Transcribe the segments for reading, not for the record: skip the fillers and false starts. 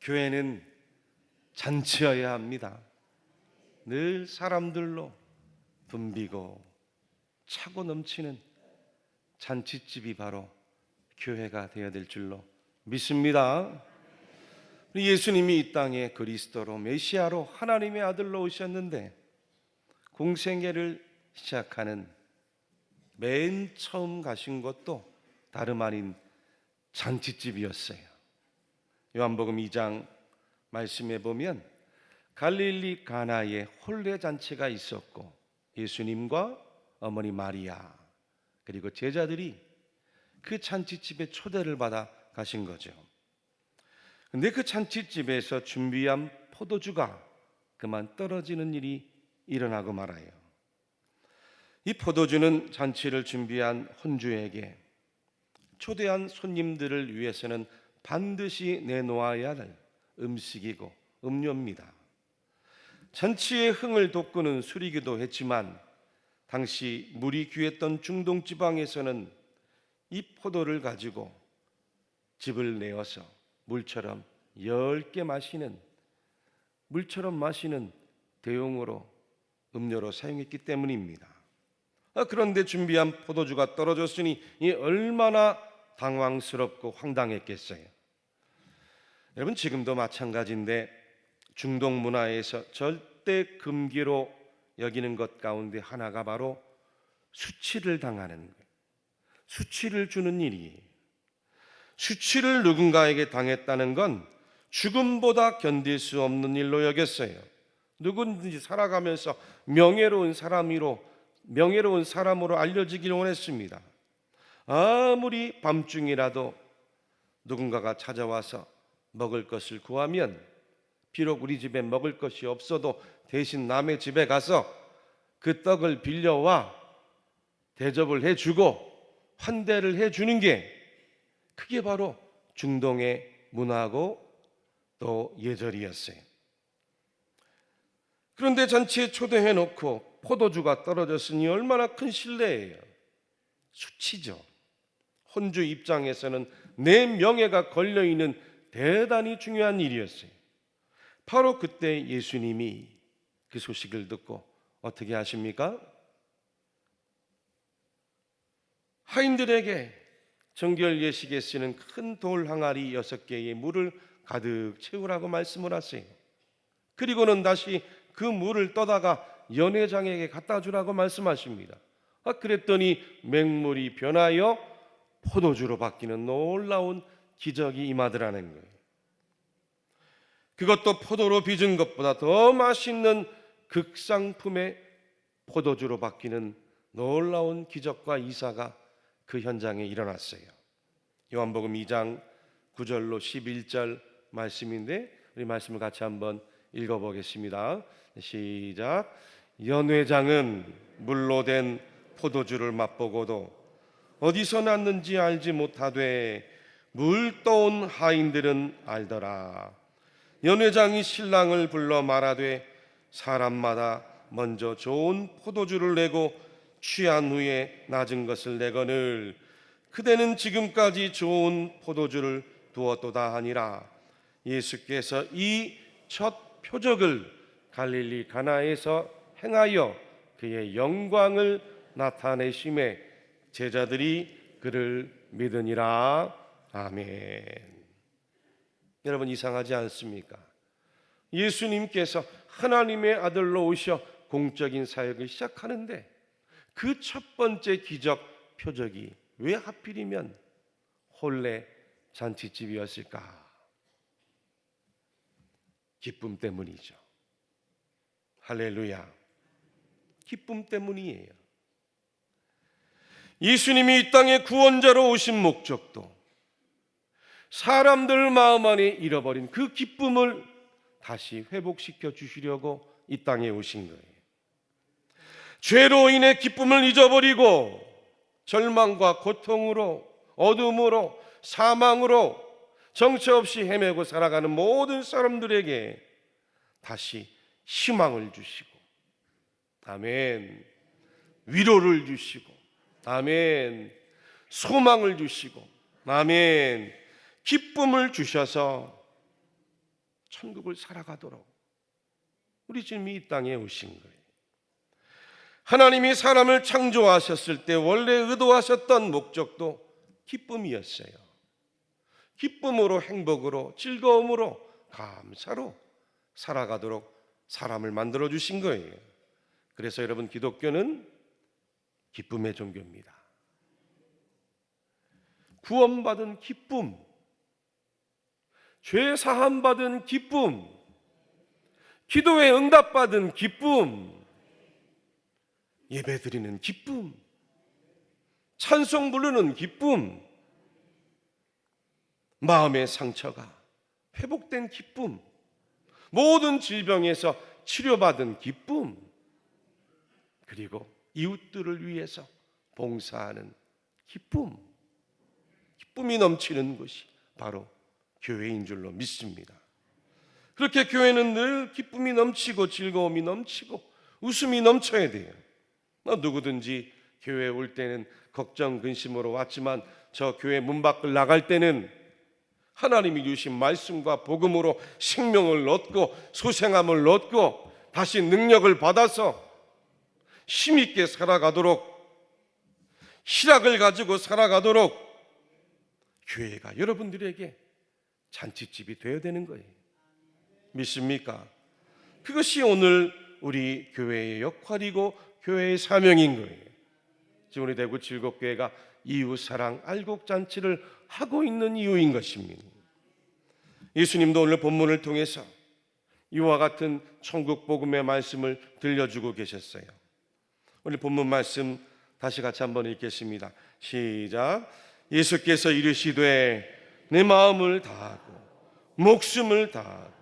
교회는 잔치여야 합니다. 늘 사람들로 붐비고 차고 넘치는 잔치집이 바로 교회가 되어야 될 줄로 믿습니다. 예수님이 이 땅에 그리스도로 메시아로 하나님의 아들로 오셨는데 공생애를 시작하는 맨 처음 가신 것도 다름 아닌 잔치집이었어요. 요한복음 2장 말씀에 보면 갈릴리 가나에 혼례잔치가 있었고 예수님과 어머니 마리아 그리고 제자들이 그 잔치집에 초대를 받아 가신 거죠. 근데 그 잔치집에서 준비한 포도주가 그만 떨어지는 일이 일어나고 말아요. 이 포도주는 잔치를 준비한 혼주에게 초대한 손님들을 위해서는 반드시 내놓아야 할 음식이고 음료입니다. 잔치의 흥을 돋구는 술이기도 했지만 당시 물이 귀했던 중동 지방에서는 이 포도를 가지고 즙을 내어서 물처럼 엷게 마시는 물처럼 마시는 대용으로 음료로 사용했기 때문입니다. 그런데 준비한 포도주가 떨어졌으니 이 얼마나 당황스럽고 황당했겠어요. 여러분 지금도 마찬가지인데 중동 문화에서 절대 금기로 여기는 것 가운데 하나가 바로 수치를 당하는 거예요. 수치를 주는 일이에요. 수치를 누군가에게 당했다는 건 죽음보다 견딜 수 없는 일로 여겼어요. 누구든지 살아가면서 명예로운 사람으로 알려지기를 원했습니다. 아무리 밤중이라도 누군가가 찾아와서 먹을 것을 구하면 비록 우리 집에 먹을 것이 없어도 대신 남의 집에 가서 그 떡을 빌려와 대접을 해주고 환대를 해주는 게 그게 바로 중동의 문화고 또 예절이었어요. 그런데 잔치에 초대해놓고 포도주가 떨어졌으니 얼마나 큰 실례예요. 수치죠. 혼주 입장에서는 내 명예가 걸려있는 대단히 중요한 일이었어요. 바로 그때 예수님이 그 소식을 듣고 어떻게 하십니까? 하인들에게 정결 예식에 쓰는 큰 돌 항아리 6개의 물을 가득 채우라고 말씀을 하세요. 그리고는 다시 그 물을 떠다가 연회장에게 갖다 주라고 말씀하십니다. 그랬더니 맹물이 변하여 포도주로 바뀌는 놀라운 기적이 임하더라는 거예요. 그것도 포도로 빚은 것보다 더 맛있는 극상품의 포도주로 바뀌는 놀라운 기적과 이사가 그 현장에 일어났어요. 요한복음 2장 9절로 11절 말씀인데 우리 말씀을 같이 한번 읽어보겠습니다. 시작. 연회장은 물로 된 포도주를 맛보고도 어디서 났는지 알지 못하되 물 떠온 하인들은 알더라. 연회장이 신랑을 불러 말하되 사람마다 먼저 좋은 포도주를 내고 취한 후에 낮은 것을 내거늘 그대는 지금까지 좋은 포도주를 두었도다 하니라. 예수께서 이 첫 표적을 갈릴리 가나에서 행하여 그의 영광을 나타내심에 제자들이 그를 믿으니라. 아멘. 여러분 이상하지 않습니까? 예수님께서 하나님의 아들로 오셔 공적인 사역을 시작하는데 그 첫 번째 기적 표적이 왜 하필이면 혼례 잔치집이었을까? 기쁨 때문이죠. 할렐루야. 기쁨 때문이에요. 예수님이 이 땅에 구원자로 오신 목적도 사람들 마음 안에 잃어버린 그 기쁨을 다시 회복시켜 주시려고 이 땅에 오신 거예요. 죄로 인해 기쁨을 잊어버리고 절망과 고통으로 어둠으로 사망으로 정처 없이 헤매고 살아가는 모든 사람들에게 다시 희망을 주시고 아멘. 위로를 주시고 아멘. 소망을 주시고 아멘. 기쁨을 주셔서 천국을 살아가도록 우리 주님이 이 땅에 오신 거예요. 하나님이 사람을 창조하셨을 때 원래 의도하셨던 목적도 기쁨이었어요. 기쁨으로, 행복으로, 즐거움으로, 감사로 살아가도록 사람을 만들어 주신 거예요. 그래서 여러분, 기독교는 기쁨의 종교입니다. 구원받은 기쁨, 죄 사함 받은 기쁨, 기도에 응답받은 기쁨, 예배드리는 기쁨, 찬송 부르는 기쁨, 마음의 상처가 회복된 기쁨, 모든 질병에서 치료받은 기쁨, 그리고 이웃들을 위해서 봉사하는 기쁨, 기쁨이 넘치는 것이 바로 교회인 줄로 믿습니다. 그렇게 교회는 늘 기쁨이 넘치고 즐거움이 넘치고 웃음이 넘쳐야 돼요. 누구든지 교회에 올 때는 걱정 근심으로 왔지만 저 교회 문 밖을 나갈 때는 하나님이 주신 말씀과 복음으로 생명을 얻고 소생함을 얻고 다시 능력을 받아서 힘있게 살아가도록, 희락을 가지고 살아가도록 교회가 여러분들에게 잔치집이 되어야 되는 거예요. 믿습니까? 그것이 오늘 우리 교회의 역할이고 교회의 사명인 거예요. 지금 우리 대구 칠곡교회가 이웃사랑 알곡잔치를 하고 있는 이유인 것입니다. 예수님도 오늘 본문을 통해서 이와 같은 천국 복음의 말씀을 들려주고 계셨어요. 오늘 본문 말씀 다시 같이 한번 읽겠습니다. 시작. 예수께서 이르시되 내 마음을 다하고 목숨을 다하고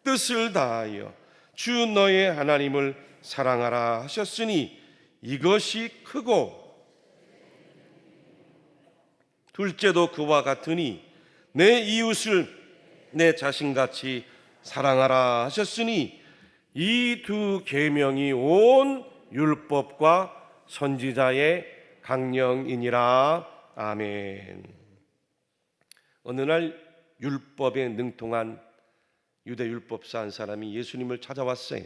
뜻을 다하여 주 너의 하나님을 사랑하라 하셨으니 이것이 크고 둘째도 그와 같으니 내 이웃을 내 자신같이 사랑하라 하셨으니 이 두 계명이 온 율법과 선지자의 강령이니라. 아멘. 어느 날 율법에 능통한 유대 율법사 한 사람이 예수님을 찾아왔어요.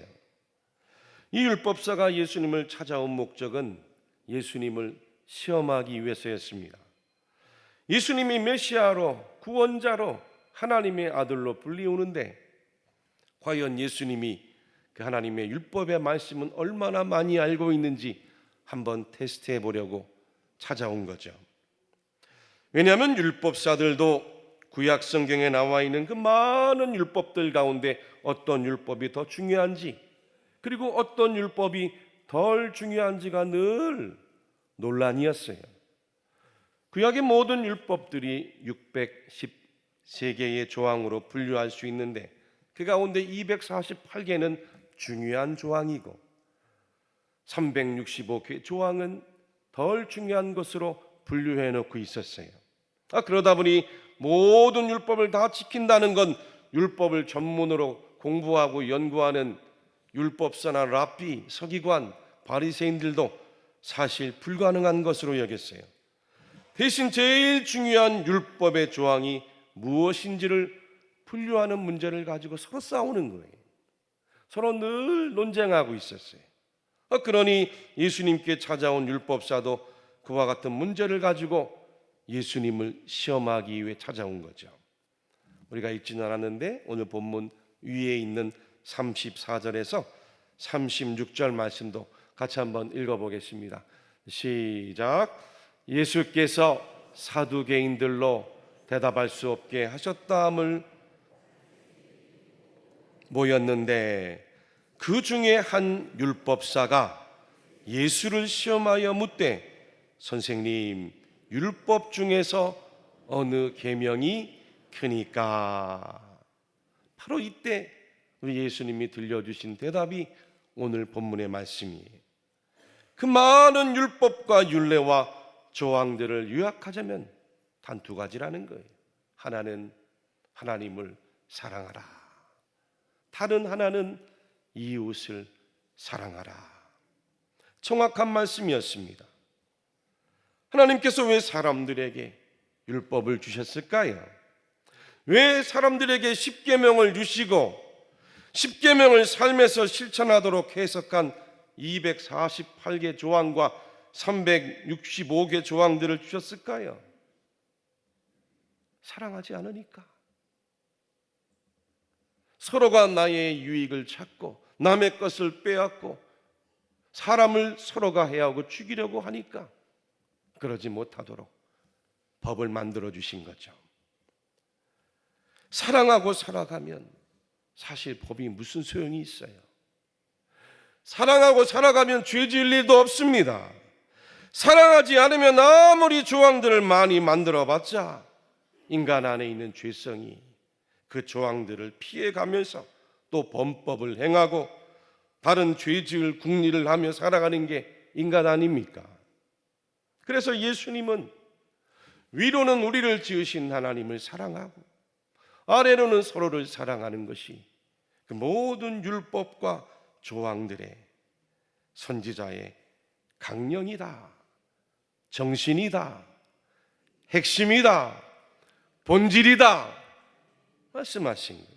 이 율법사가 예수님을 찾아온 목적은 예수님을 시험하기 위해서였습니다. 예수님이 메시아로, 구원자로, 하나님의 아들로 불리우는데 과연 예수님이 그 하나님의 율법의 말씀은 얼마나 많이 알고 있는지 한번 테스트해 보려고 찾아온 거죠. 왜냐하면 율법사들도 구약 성경에 나와 있는 그 많은 율법들 가운데 어떤 율법이 더 중요한지, 그리고 어떤 율법이 덜 중요한지가 늘 논란이었어요. 구약의 모든 율법들이 613개의 조항으로 분류할 수 있는데 그 가운데 248개는 중요한 조항이고 365개 조항은 덜 중요한 것으로 분류해 놓고 있었어요. 그러다 보니 모든 율법을 다 지킨다는 건 율법을 전문으로 공부하고 연구하는 율법사나 랍비, 서기관, 바리새인들도 사실 불가능한 것으로 여겼어요. 대신 제일 중요한 율법의 조항이 무엇인지를 분류하는 문제를 가지고 서로 싸우는 거예요. 서로 늘 논쟁하고 있었어요. 그러니 예수님께 찾아온 율법사도 그와 같은 문제를 가지고 예수님을 시험하기 위해 찾아온 거죠. 우리가 읽지는 않았는데 오늘 본문 위에 있는 34절에서 36절 말씀도 같이 한번 읽어보겠습니다. 시작. 예수께서 사두개인들로 대답할 수 없게 하셨다함을 모였는데 그 중에 한 율법사가 예수를 시험하여 묻되 선생님, 율법 중에서 어느 계명이 크니까? 바로 이때 우리 예수님이 들려주신 대답이 오늘 본문의 말씀이에요. 그 많은 율법과 율례와 조항들을 요약하자면 단 두 가지라는 거예요. 하나는 하나님을 사랑하라. 다른 하나는 이웃을 사랑하라. 정확한 말씀이었습니다. 하나님께서 왜 사람들에게 율법을 주셨을까요? 왜 사람들에게 십계명을 주시고 십계명을 삶에서 실천하도록 해석한 248개 조항과 365개 조항들을 주셨을까요? 사랑하지 않으니까. 서로가 나의 유익을 찾고 남의 것을 빼앗고 사람을 서로가 해하고 죽이려고 하니까 그러지 못하도록 법을 만들어 주신 거죠. 사랑하고 살아가면 사실 법이 무슨 소용이 있어요? 사랑하고 살아가면 죄 지을 일도 없습니다. 사랑하지 않으면 아무리 조항들을 많이 만들어봤자 인간 안에 있는 죄성이 그 조항들을 피해가면서 또 범법을 행하고 다른 죄 지을 궁리를 하며 살아가는 게 인간 아닙니까? 그래서 예수님은 위로는 우리를 지으신 하나님을 사랑하고 아래로는 서로를 사랑하는 것이 그 모든 율법과 조항들의 선지자의 강령이다, 정신이다, 핵심이다, 본질이다 말씀하신 거예요.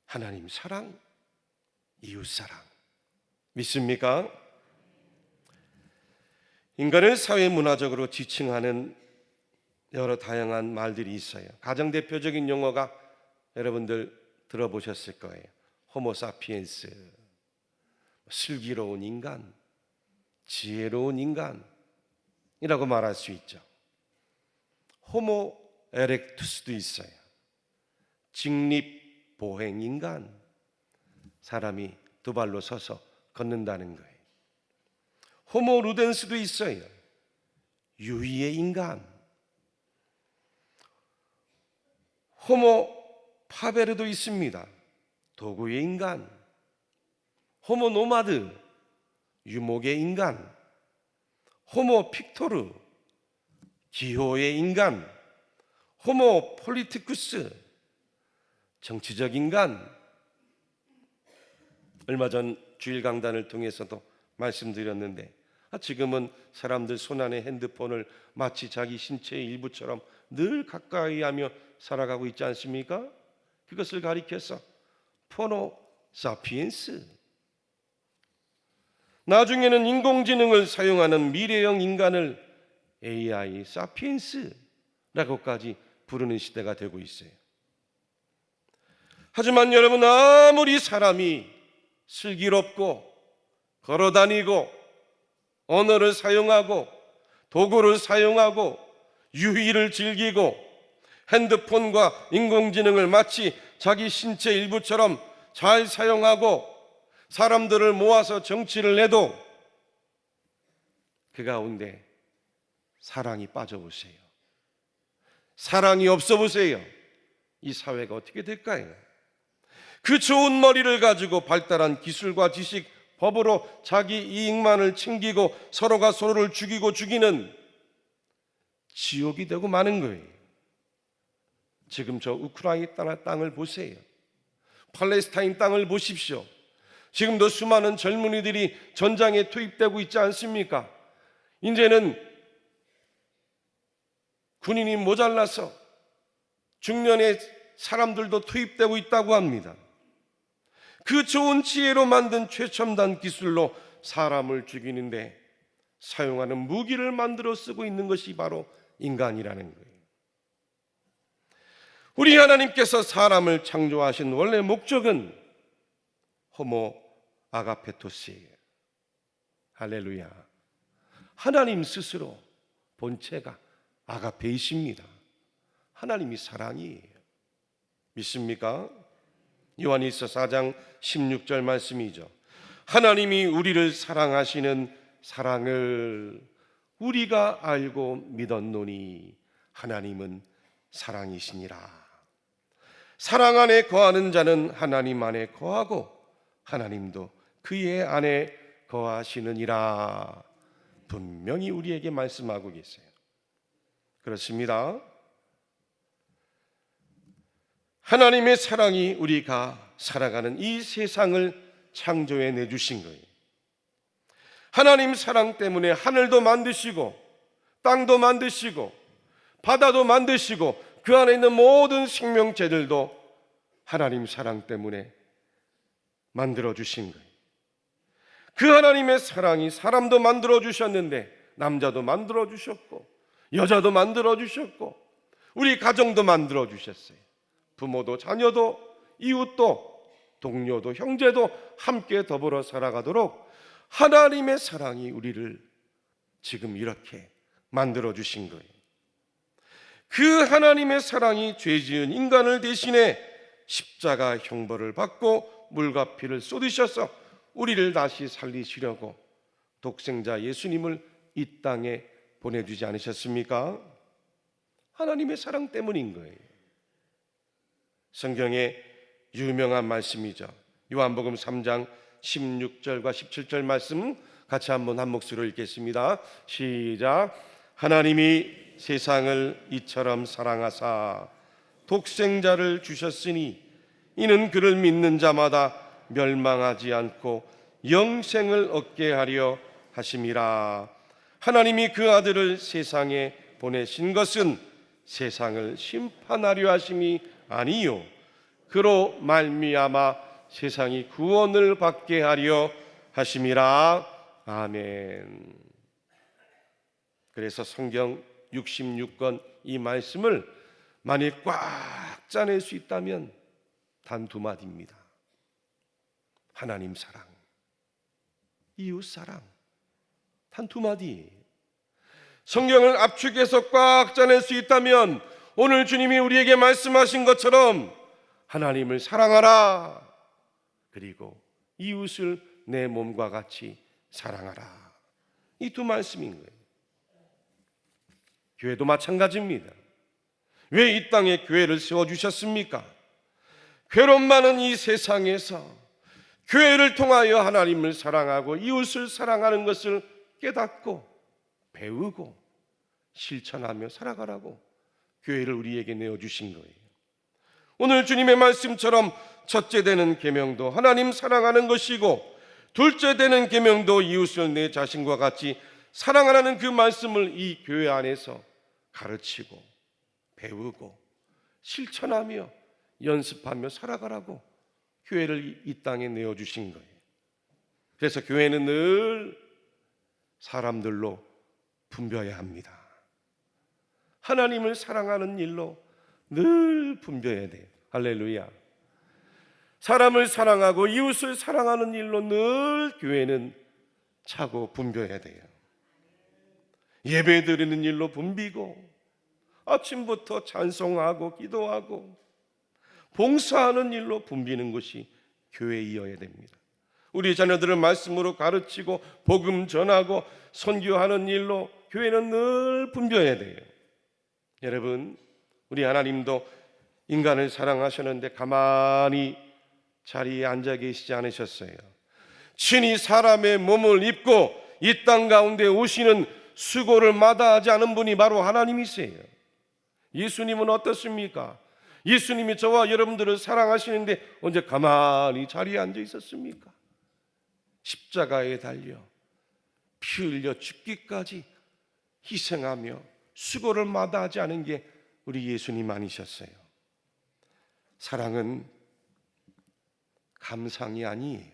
하나님 사랑, 이웃 사랑 믿습니까? 인간을 사회 문화적으로 지칭하는 여러 다양한 말들이 있어요. 가장 대표적인 용어가 여러분들 들어보셨을 거예요. 호모사피엔스, 슬기로운 인간, 지혜로운 인간이라고 말할 수 있죠. 호모 에렉투스도 있어요. 직립보행 인간, 사람이 두 발로 서서 걷는다는 거예요. 호모 루덴스도 있어요. 유의의 인간. 호모 파베르도 있습니다. 도구의 인간. 호모 노마드, 유목의 인간. 호모 픽토르, 기호의 인간. 호모 폴리티쿠스, 정치적 인간. 얼마 전 주일 강단을 통해서도 말씀드렸는데 지금은 사람들 손안에 핸드폰을 마치 자기 신체의 일부처럼 늘 가까이 하며 살아가고 있지 않습니까? 그것을 가리켜서 포노 사피엔스, 나중에는 인공지능을 사용하는 미래형 인간을 AI 사피엔스라고까지 부르는 시대가 되고 있어요. 하지만 여러분, 아무리 사람이 슬기롭고 걸어다니고 언어를 사용하고 도구를 사용하고 유희를 즐기고 핸드폰과 인공지능을 마치 자기 신체 일부처럼 잘 사용하고 사람들을 모아서 정치를 해도 그 가운데 사랑이 빠져보세요. 사랑이 없어 보세요. 이 사회가 어떻게 될까요? 그 좋은 머리를 가지고 발달한 기술과 지식, 법으로 자기 이익만을 챙기고 서로가 서로를 죽이고 죽이는 지옥이 되고 마는 거예요. 지금 저 우크라이나 땅을 보세요. 팔레스타인 땅을 보십시오. 지금도 수많은 젊은이들이 전장에 투입되고 있지 않습니까? 이제는 군인이 모자라서 중년의 사람들도 투입되고 있다고 합니다. 그 좋은 지혜로 만든 최첨단 기술로 사람을 죽이는데 사용하는 무기를 만들어 쓰고 있는 것이 바로 인간이라는 거예요. 우리 하나님께서 사람을 창조하신 원래 목적은 호모 아가페토스예요. 할렐루야. 하나님 스스로 본체가 아가페이십니다. 하나님이 사랑이에요. 믿습니까? 요한일서 4장 16절 말씀이죠. 하나님이 우리를 사랑하시는 사랑을 우리가 알고 믿었노니 하나님은 사랑이시니라. 사랑 안에 거하는 자는 하나님 안에 거하고 하나님도 그의 안에 거하시느니라. 분명히 우리에게 말씀하고 계세요. 그렇습니다. 하나님의 사랑이 우리가 살아가는 이 세상을 창조해 내주신 거예요. 하나님 사랑 때문에 하늘도 만드시고 땅도 만드시고 바다도 만드시고 그 안에 있는 모든 생명체들도 하나님 사랑 때문에 만들어 주신 거예요. 그 하나님의 사랑이 사람도 만들어 주셨는데 남자도 만들어 주셨고 여자도 만들어 주셨고 우리 가정도 만들어 주셨어요. 부모도 자녀도 이웃도 동료도 형제도 함께 더불어 살아가도록 하나님의 사랑이 우리를 지금 이렇게 만들어 주신 거예요. 그 하나님의 사랑이 죄 지은 인간을 대신해 십자가 형벌을 받고 물과 피를 쏟으셔서 우리를 다시 살리시려고 독생자 예수님을 이 땅에 보내주지 않으셨습니까? 하나님의 사랑 때문인 거예요. 성경에 유명한 말씀이죠. 요한복음 3장 16절과 17절 말씀 같이 한번 한 목소리로 읽겠습니다. 시작. 하나님이 세상을 이처럼 사랑하사 독생자를 주셨으니 이는 그를 믿는 자마다 멸망하지 않고 영생을 얻게 하려 하심이라. 하나님이 그 아들을 세상에 보내신 것은 세상을 심판하려 하심이 아니요 그로 말미암아 세상이 구원을 받게 하려 하심이라. 아멘. 그래서 성경 66권 이 말씀을 만일 꽉 짜낼 수 있다면 단 두 마디입니다. 하나님 사랑, 이웃 사랑. 단 두 마디. 성경을 압축해서 꽉 짜낼 수 있다면 오늘 주님이 우리에게 말씀하신 것처럼 하나님을 사랑하라. 그리고 이웃을 내 몸과 같이 사랑하라. 이 두 말씀인 거예요. 교회도 마찬가지입니다. 왜 이 땅에 교회를 세워주셨습니까? 괴로움 많은 이 세상에서 교회를 통하여 하나님을 사랑하고 이웃을 사랑하는 것을 깨닫고 배우고 실천하며 살아가라고 교회를 우리에게 내어주신 거예요. 오늘 주님의 말씀처럼 첫째 되는 계명도 하나님 사랑하는 것이고 둘째 되는 계명도 이웃을 내 자신과 같이 사랑하라는 그 말씀을 이 교회 안에서 가르치고 배우고 실천하며 연습하며 살아가라고 교회를 이 땅에 내어주신 거예요. 그래서 교회는 늘 사람들로 분벼야 합니다. 하나님을 사랑하는 일로 늘 분벼야 돼요. 할렐루야. 사람을 사랑하고 이웃을 사랑하는 일로 늘 교회는 차고 분벼야 돼요. 예배 드리는 일로 분비고 아침부터 찬송하고 기도하고 봉사하는 일로 분비는 것이 교회이어야 됩니다. 우리 자녀들을 말씀으로 가르치고 복음 전하고 선교하는 일로 교회는 늘 분벼야 돼요. 여러분, 우리 하나님도 인간을 사랑하셨는데 가만히 자리에 앉아 계시지 않으셨어요. 친히 사람의 몸을 입고 이 땅 가운데 오시는 수고를 마다하지 않은 분이 바로 하나님이세요. 예수님은 어떻습니까? 예수님이 저와 여러분들을 사랑하시는데 언제 가만히 자리에 앉아 있었습니까? 십자가에 달려 피 흘려 죽기까지 희생하며 수고를 마다하지 않은 게 우리 예수님 아니셨어요. 사랑은 감상이 아니에요.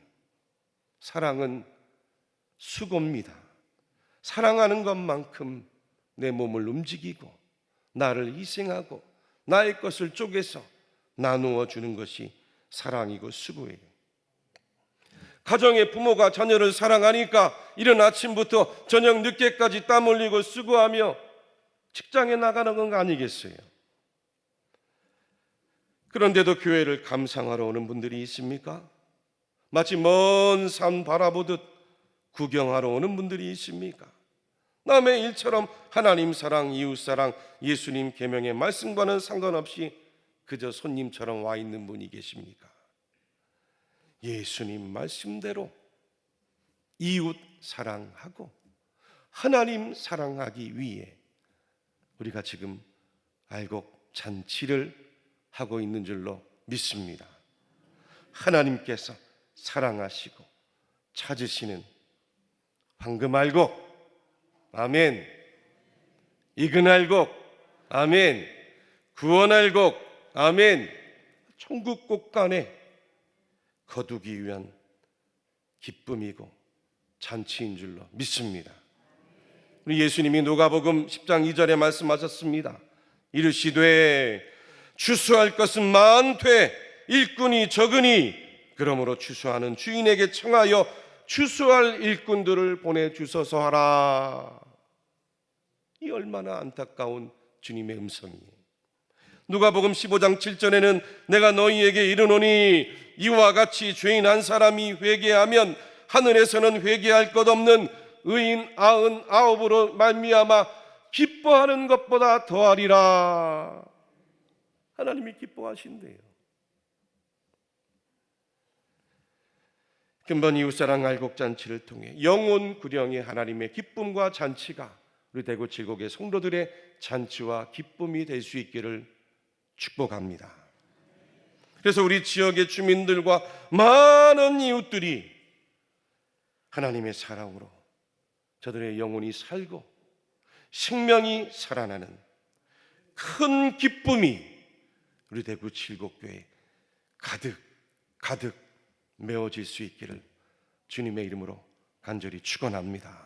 사랑은 수고입니다. 사랑하는 것만큼 내 몸을 움직이고 나를 희생하고 나의 것을 쪼개서 나누어 주는 것이 사랑이고 수고예요. 가정의 부모가 자녀를 사랑하니까 이른 아침부터 저녁 늦게까지 땀 흘리고 수고하며 직장에 나가는 건 아니겠어요? 그런데도 교회를 감상하러 오는 분들이 있습니까? 마치 먼 산 바라보듯 구경하러 오는 분들이 있습니까? 남의 일처럼 하나님 사랑, 이웃 사랑, 예수님 계명의 말씀과는 상관없이 그저 손님처럼 와 있는 분이 계십니까? 예수님 말씀대로 이웃 사랑하고 하나님 사랑하기 위해 우리가 지금 알곡 잔치를 하고 있는 줄로 믿습니다. 하나님께서 사랑하시고 찾으시는 황금 알곡, 아멘, 익은 알곡, 아멘. 구원할 곡, 아멘. 천국 곳간에 거두기 위한 기쁨이고 잔치인 줄로 믿습니다. 우리 예수님이 누가복음 10장 2절에 말씀하셨습니다. 이르시되 추수할 것은 많되 일꾼이 적으니 그러므로 추수하는 주인에게 청하여 추수할 일꾼들을 보내주소서 하라. 이 얼마나 안타까운 주님의 음성이에요. 누가복음 15장 7절에는 내가 너희에게 이르노니 이와 같이 죄인 한 사람이 회개하면 하늘에서는 회개할 것 없는 의인 99으로 말미암아 기뻐하는 것보다 더하리라. 하나님이 기뻐하신대요. 근본 이웃사랑 알곡잔치를 통해 영혼 구령의 하나님의 기쁨과 잔치가 우리 대구 칠곡의 성도들의 잔치와 기쁨이 될 수 있기를 축복합니다. 그래서 우리 지역의 주민들과 많은 이웃들이 하나님의 사랑으로 저들의 영혼이 살고 생명이 살아나는 큰 기쁨이 우리 대구 칠곡교회에 가득 메워질 수 있기를 주님의 이름으로 간절히 축원합니다.